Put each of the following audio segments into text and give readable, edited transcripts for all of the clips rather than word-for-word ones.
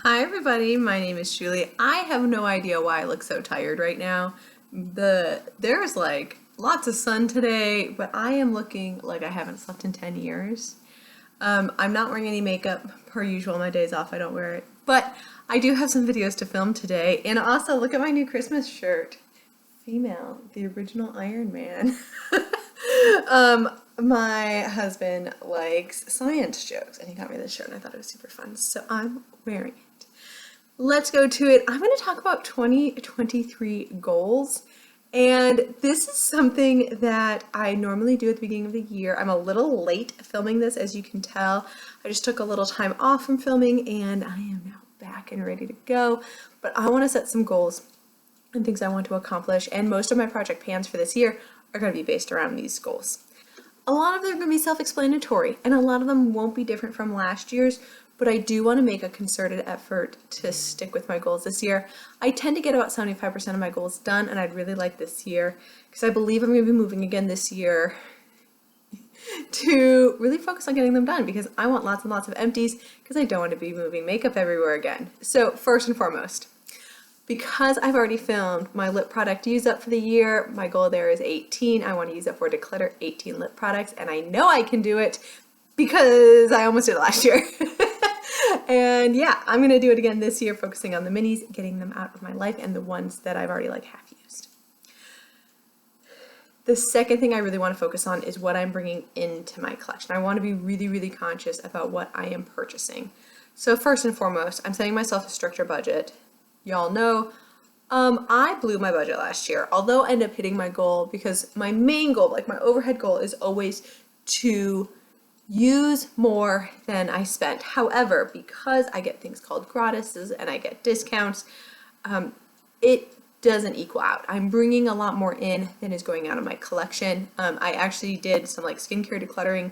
Hi everybody, my name is Julie. I have no idea why I look so tired right now. There's like lots of sun today, but I am looking like I haven't slept in 10 years. I'm not wearing any makeup per usual. My days off, I don't wear it. But I do have some videos to film today. And also, look at my new Christmas shirt. Female, the original Iron Man. My husband likes science jokes, and he got me this shirt, and I thought it was super fun. So I'm wearing it. Let's go to it. I'm going to talk about 2023 goals. And this is something that I normally do at the beginning of the year. I'm a little late filming this, as you can tell. I just took a little time off from filming and I am now back and ready to go. But I want to set some goals and things I want to accomplish. And most of my project plans for this year are going to be based around these goals. A lot of them are going to be self-explanatory, and a lot of them won't be different from last year's, but I do want to make a concerted effort to stick with my goals this year. I tend to get about 75% of my goals done, and I'd really like this year, because I believe I'm going to be moving again this year, to really focus on getting them done, because I want lots and lots of empties, because I don't want to be moving makeup everywhere again. So first and foremost, because I've already filmed my lip product use up for the year, my goal there is 18. I want to use up for Declutter 18 lip products, and I know I can do it because I almost did it last year. And yeah, I'm going to do it again this year, focusing on the minis, getting them out of my life, and the ones that I've already like half used. The second thing I really want to focus on is what I'm bringing into my collection. I want to be really, really conscious about what I am purchasing. So first and foremost, I'm setting myself a stricter budget. Y'all know, I blew my budget last year, although I ended up hitting my goal because my main goal, like my overhead goal, is always to use more than I spent. However, because I get things called gratises and I get discounts, it doesn't equal out. I'm bringing a lot more in than is going out of my collection. I actually did some like skincare decluttering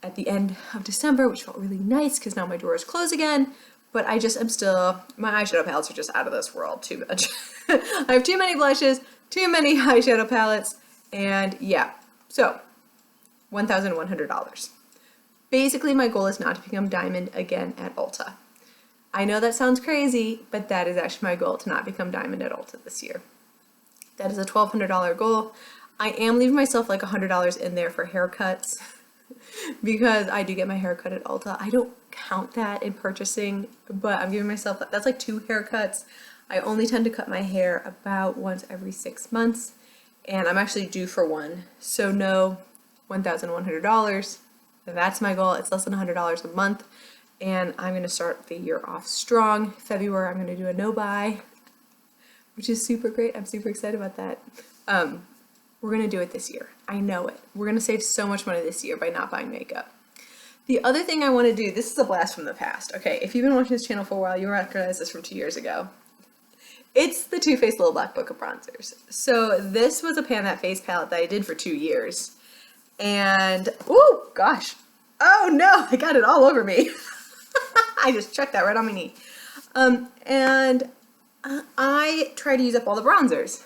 at the end of December, which felt really nice because now my drawers close again. But I just am still, my eyeshadow palettes are just out of this world too much. I have too many blushes, too many eyeshadow palettes, and yeah. So, $1,100. Basically, my goal is not to become diamond again at Ulta. I know that sounds crazy, but that is actually my goal, to not become diamond at Ulta this year. That is a $1,200 goal. I am leaving myself like $100 in there for haircuts because I do get my hair cut at Ulta. I don't count that in purchasing, but I'm giving myself, that's like 2 haircuts. I only tend to cut my hair about once every 6 months, and I'm actually due for one. So no, $1,100. That's my goal. It's less than $100 a month, and I'm going to start the year off strong. February, I'm going to do a no-buy, which is super great. I'm super excited about that. We're going to do it this year. I know it. We're going to save so much money this year by not buying makeup. The other thing I want to do, this is a blast from the past. Okay, if you've been watching this channel for a while, you'll recognize this from 2 years ago. It's the Too Faced Little Black Book of Bronzers. So this was a Pan That Face palette that I did for 2 years. And, oh gosh. Oh no, I got it all over me. I just chucked that right on my knee. I tried to use up all the bronzers.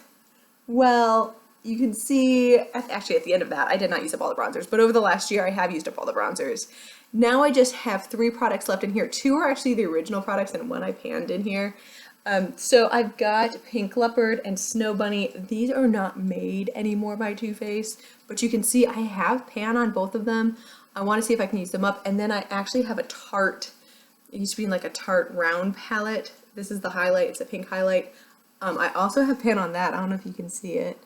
Well, you can see, actually at the end of that, I did not use up all the bronzers, but over the last year I have used up all the bronzers. Now I just have 3 products left in here. 2 are actually the original products and 1 I panned in here. So I've got Pink Leopard and Snow Bunny. These are not made anymore by Too Faced, but you can see I have pan on both of them. I want to see if I can use them up. And then I actually have a Tarte. It used to be in like a Tarte round palette. This is the highlight. It's a pink highlight. I also have pan on that. I don't know if you can see it.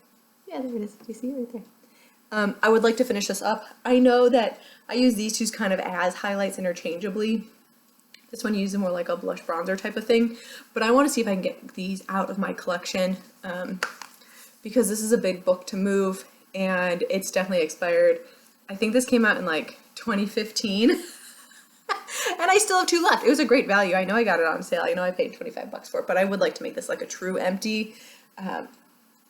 Yeah, there it is. Do you see it right there? I would like to finish this up. I know that I use these two kind of as highlights interchangeably. This one uses more like a blush bronzer type of thing, but I want to see if I can get these out of my collection because this is a big book to move and it's definitely expired. I think this came out in like 2015 and I still have 2 left. It was a great value. I know I got it on sale. I know I paid 25 bucks for it, but I would like to make this like a true empty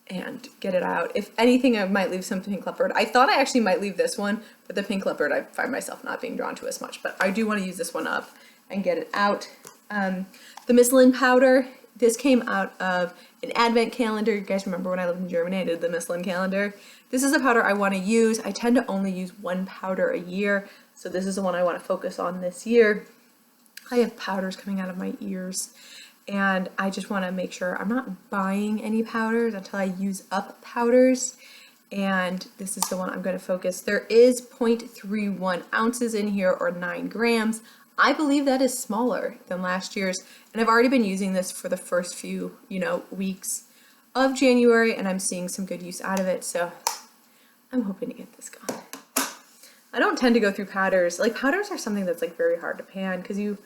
and get it out. If anything, I might leave some Pink Leopard. I thought I actually might leave this one, but the Pink Leopard I find myself not being drawn to as much, but I do want to use this one up and get it out. The Miss Lynn powder, this came out of an advent calendar. You guys remember when I lived in Germany, I did the Miss Lynn calendar. This is a powder I want to use. I tend to only use 1 powder a year, so this is the one I want to focus on this year. I have powders coming out of my ears, and I just want to make sure I'm not buying any powders until I use up powders. And this is the one I'm going to focus. There is 0.31 ounces in here, or 9 grams. I believe that is smaller than last year's, and I've already been using this for the first few, weeks of January, and I'm seeing some good use out of it, so I'm hoping to get this going. I don't tend to go through powders. Like, powders are something that's like very hard to pan because you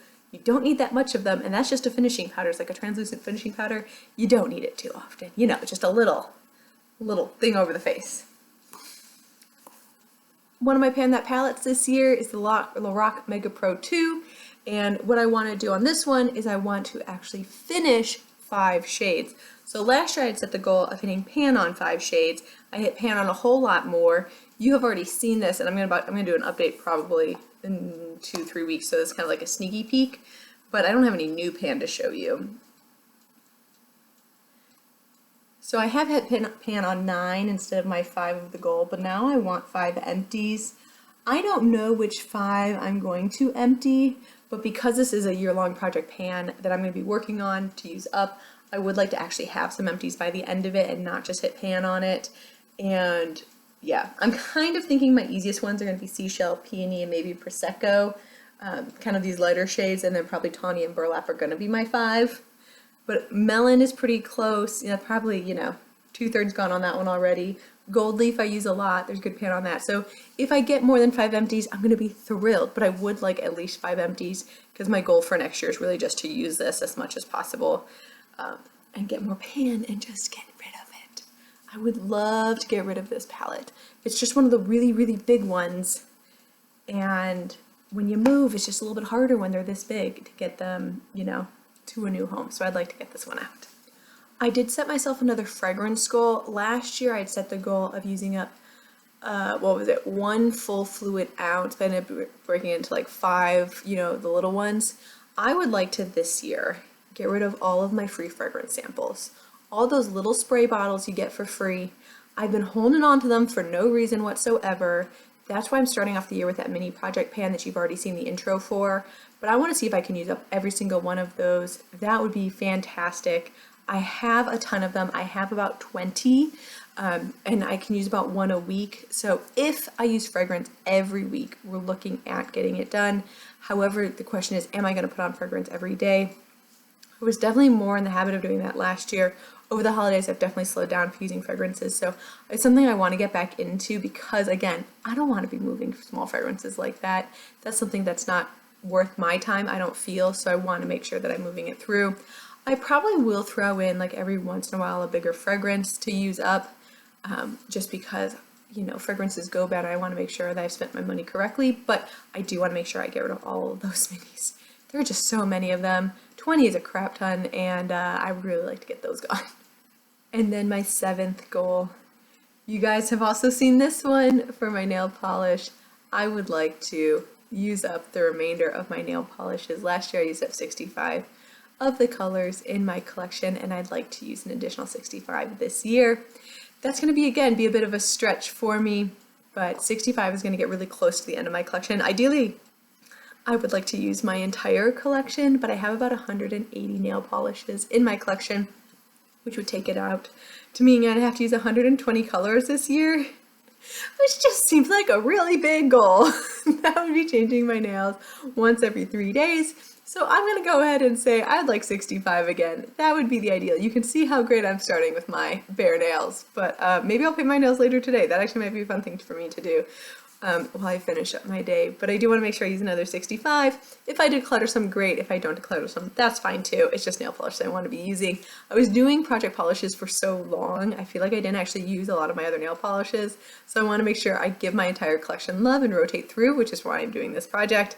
don't need that much of them, and that's just a finishing powder. It's like a translucent finishing powder. You don't need it too often, just a little thing over the face. One of my Pan That palettes this year is the Lorac Mega Pro 2, and what I want to do on this one is I want to actually finish 5 shades. So last year I had set the goal of hitting pan on 5 shades. I hit pan on a whole lot more. You have already seen this, and I'm gonna do an update probably in 2-3 weeks, so it's kind of like a sneaky peek, but I don't have any new pan to show you. So I have hit pan on 9 instead of my 5 of the goal, but now I want 5 empties. I don't know which 5 I'm going to empty, but because this is a year-long project pan that I'm going to be working on to use up, I would like to actually have some empties by the end of it and not just hit pan on it. And yeah, I'm kind of thinking my easiest ones are going to be Seashell, Peony, and maybe Prosecco, kind of these lighter shades, and then probably Tawny and Burlap are going to be my 5. But Melon is pretty close, probably, 2/3 gone on that one already. Gold Leaf I use a lot, there's good pan on that. So if I get more than 5 empties, I'm going to be thrilled, but I would like at least 5 empties because my goal for next year is really just to use this as much as possible and get more pan and just get rid of it. I would love to get rid of this palette. It's just one of the really, really big ones, and when you move, it's just a little bit harder when they're this big to get them, to a new home. So I'd like to get this one out. I did set myself another fragrance goal. Last year I'd set the goal of using up, 1 full fluid ounce, but I ended up breaking it into like 5, the little ones. I would like to this year get rid of all of my free fragrance samples. All those little spray bottles you get for free. I've been holding on to them for no reason whatsoever. That's why I'm starting off the year with that mini project pan that you've already seen the intro for. But I want to see if I can use up every single one of those. That would be fantastic. I have a ton of them. I have about 20, and I can use about 1 a week. So if I use fragrance every week, we're looking at getting it done. However, the question is, am I going to put on fragrance every day? I was definitely more in the habit of doing that last year. Over the holidays, I've definitely slowed down for using fragrances, so it's something I want to get back into because, again, I don't want to be moving small fragrances like that. That's something that's not worth my time, I don't feel, so I want to make sure that I'm moving it through. I probably will throw in, like, every once in a while a bigger fragrance to use up, just because, fragrances go bad. I want to make sure that I've spent my money correctly, but I do want to make sure I get rid of all of those minis. There are just so many of them. 20 is a crap ton, and I would really like to get those gone. And then my 7th goal. You guys have also seen this one for my nail polish. I would like to use up the remainder of my nail polishes. Last year I used up 65 of the colors in my collection, and I'd like to use an additional 65 this year. That's going to be a bit of a stretch for me, but 65 is going to get really close to the end of my collection. Ideally, I would like to use my entire collection, but I have about 180 nail polishes in my collection, which would take it out to mean I'd have to use 120 colors this year, which just seems like a really big goal. That would be changing my nails once every 3 days. So I'm going to go ahead and say I'd like 65 again. That would be the ideal. You can see how great I'm starting with my bare nails, but maybe I'll paint my nails later today. That actually might be a fun thing for me to do while I finish up my day. But I do want to make sure I use another 65. If I declutter some, great. If I don't declutter some, that's fine too. It's just nail polish that I want to be using. I was doing project polishes for so long, I feel like I didn't actually use a lot of my other nail polishes. So I want to make sure I give my entire collection love and rotate through, which is why I'm doing this project.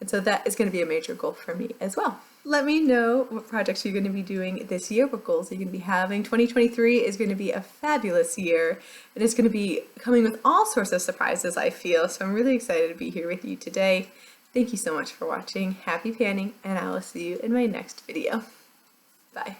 And so that is going to be a major goal for me as well. Let me know what projects you're going to be doing this year, what goals you're going to be having. 2023 is going to be a fabulous year, and it's going to be coming with all sorts of surprises, I feel. So I'm really excited to be here with you today. Thank you so much for watching. Happy panning, and I will see you in my next video. Bye.